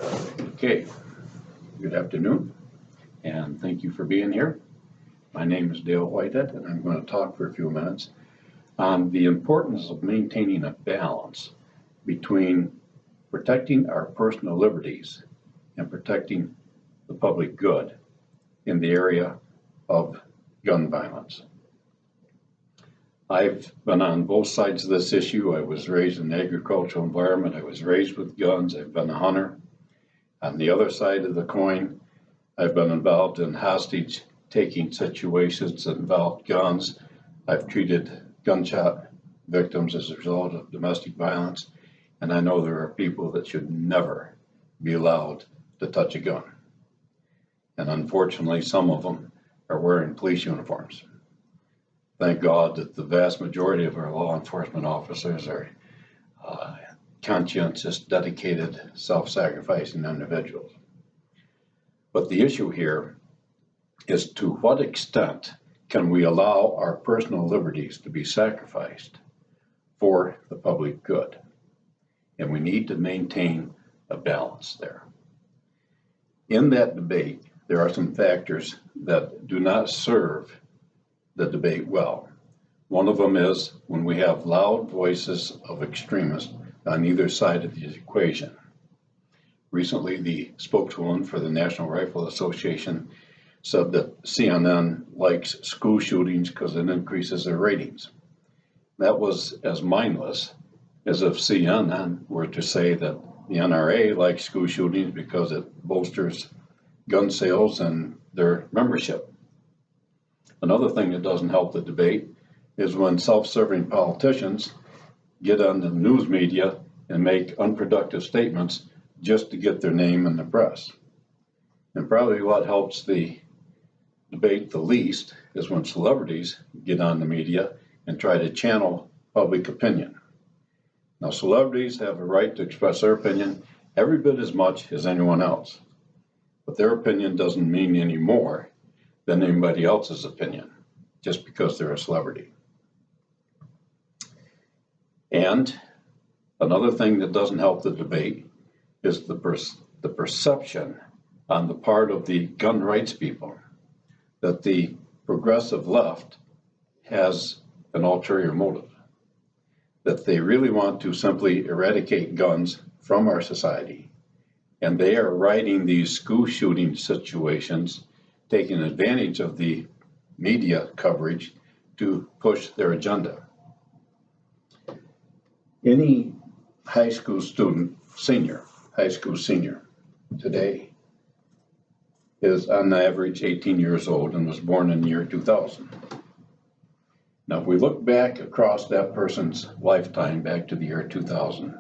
Okay, good afternoon, and thank you for being here. My name is Dale Whitehead, and I'm going to talk for a few minutes on the importance of maintaining a balance between protecting our personal liberties and protecting the public good in the area of gun violence. I've been on both sides of this issue. I was raised in an agricultural environment. I was raised with guns. I've been a hunter. On the other side of the coin, I've been involved in hostage taking situations that involved guns. I've treated gunshot victims as a result of domestic violence, and I know there are people that should never be allowed to touch a gun. And unfortunately, some of them are wearing police uniforms. Thank God that the vast majority of our law enforcement officers are conscientious, dedicated, self-sacrificing individuals. But the issue here is, to what extent can we allow our personal liberties to be sacrificed for the public good? And we need to maintain a balance there. In that debate, there are some factors that do not serve the debate well. One of them is when we have loud voices of extremists on either side of the equation. Recently, the spokeswoman for the National Rifle Association said that CNN likes school shootings because it increases their ratings. That was as mindless as if CNN were to say that the NRA likes school shootings because it bolsters gun sales and their membership. Another thing that doesn't help the debate is when self-serving politicians get on the news media and make unproductive statements just to get their name in the press. And probably what helps the debate the least is when celebrities get on the media and try to channel public opinion. Now, celebrities have a right to express their opinion every bit as much as anyone else, but their opinion doesn't mean any more than anybody else's opinion just because they're a celebrity. And another thing that doesn't help the debate is the perception on the part of the gun rights people that the progressive left has an ulterior motive, that they really want to simply eradicate guns from our society. And they are riding these school shooting situations, taking advantage of the media coverage to push their agenda. Any high school senior today is on average 18 years old and was born in the year 2000. Now, if we look back across that person's lifetime back to the year 2000,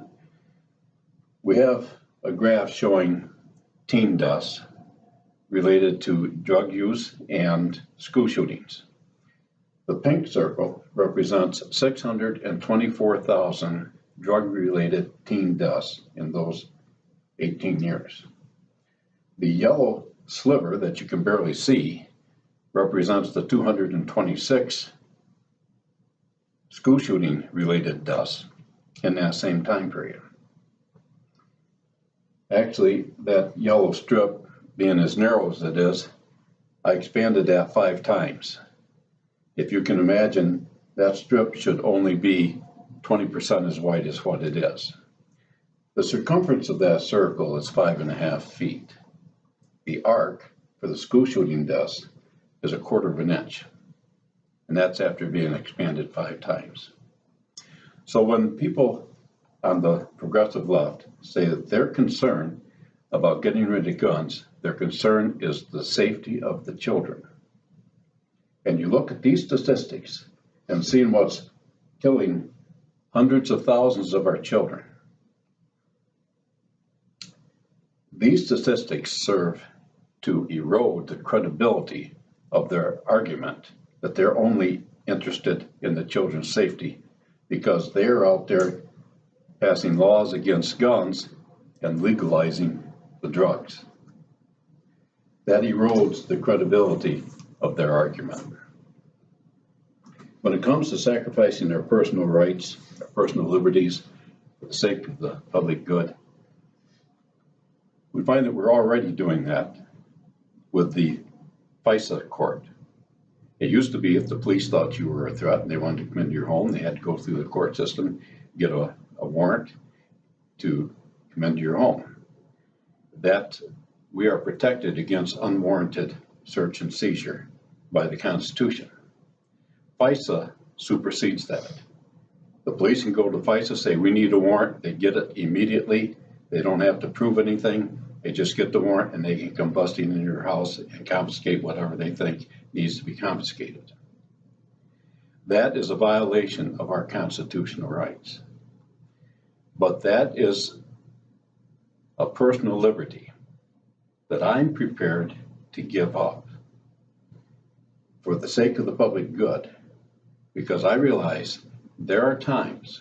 we have a graph showing teen deaths related to drug use and school shootings. The pink circle represents 624,000 drug-related teen deaths in those 18 years. The yellow sliver that you can barely see represents the 226 school shooting related deaths in that same time period. Actually, that yellow strip being as narrow as it is, I expanded that 5 times. If you can imagine, that strip should only be 20% as wide as what it is. The circumference of that circle is 5.5 feet. The arc for the school shooting deaths is 1/4 of an inch, and that's after being expanded 5 times. So when people on the progressive left say that they're concerned about getting rid of guns, their concern is the safety of the children. And you look at these statistics and seeing what's killing hundreds of thousands of our children. These statistics serve to erode the credibility of their argument that they're only interested in the children's safety because they're out there passing laws against guns and legalizing the drugs. That erodes the credibility of their argument. When it comes to sacrificing their personal rights, their personal liberties, for the sake of the public good, We find that we're already doing that with the FISA court. It used to be if the police thought you were a threat and they wanted to come into your home, they had to go through the court system, get a warrant to come into your home. That we are protected against unwarranted search and seizure by the Constitution. FISA supersedes that. The police can go to FISA, say we need a warrant, they get it immediately. They don't have to prove anything. They just get the warrant and they can come busting into your house and confiscate whatever they think needs to be confiscated. That is a violation of our constitutional rights. But that is a personal liberty that I'm prepared to give up for the sake of the public good, because I realize there are times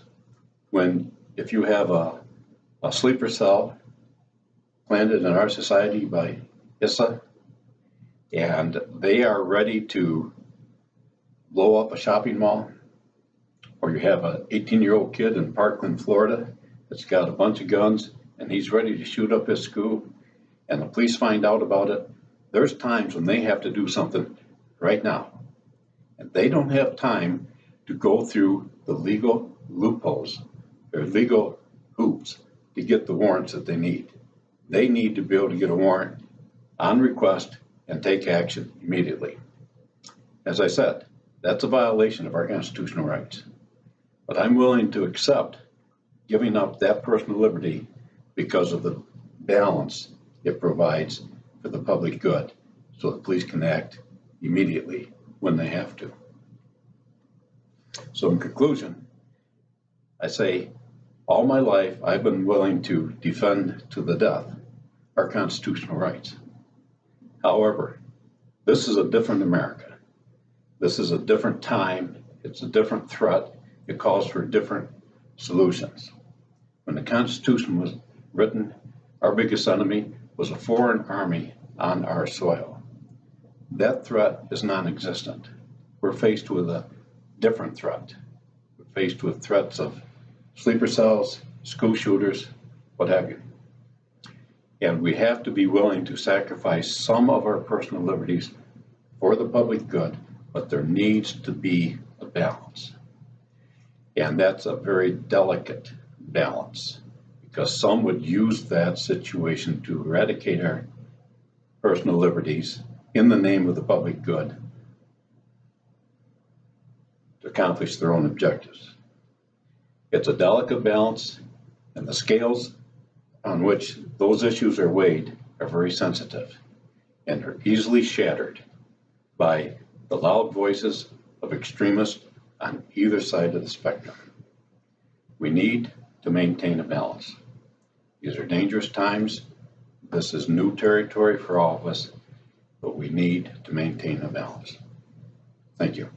when if you have a sleeper cell planted in our society by ISA, and they are ready to blow up a shopping mall, or you have an 18-year-old kid in Parkland, Florida, that's got a bunch of guns, and he's ready to shoot up his school, and the police find out about it, there's times when they have to do something right now. And they don't have time to go through the legal loopholes or legal hoops to get the warrants that they need. They need to be able to get a warrant on request and take action immediately. As I said, that's a violation of our constitutional rights. But I'm willing to accept giving up that personal liberty because of the balance it provides for the public good, so the police can act immediately when they have to. So in conclusion, I say all my life I've been willing to defend to the death our constitutional rights. However, this is a different America. This is a different time. It's a different threat. It calls for different solutions. When the Constitution was written, our biggest enemy was a foreign army on our soil. That threat is non-existent. We're faced with a different threat. We're faced with threats of sleeper cells, school shooters, what have you. And we have to be willing to sacrifice some of our personal liberties for the public good, but there needs to be a balance. And that's a very delicate balance, because some would use that situation to eradicate our personal liberties in the name of the public good to accomplish their own objectives. It's a delicate balance, and the scales on which those issues are weighed are very sensitive and are easily shattered by the loud voices of extremists on either side of the spectrum. We need to maintain a balance. These are dangerous times. This is new territory for all of us, but we need to maintain a balance. Thank you.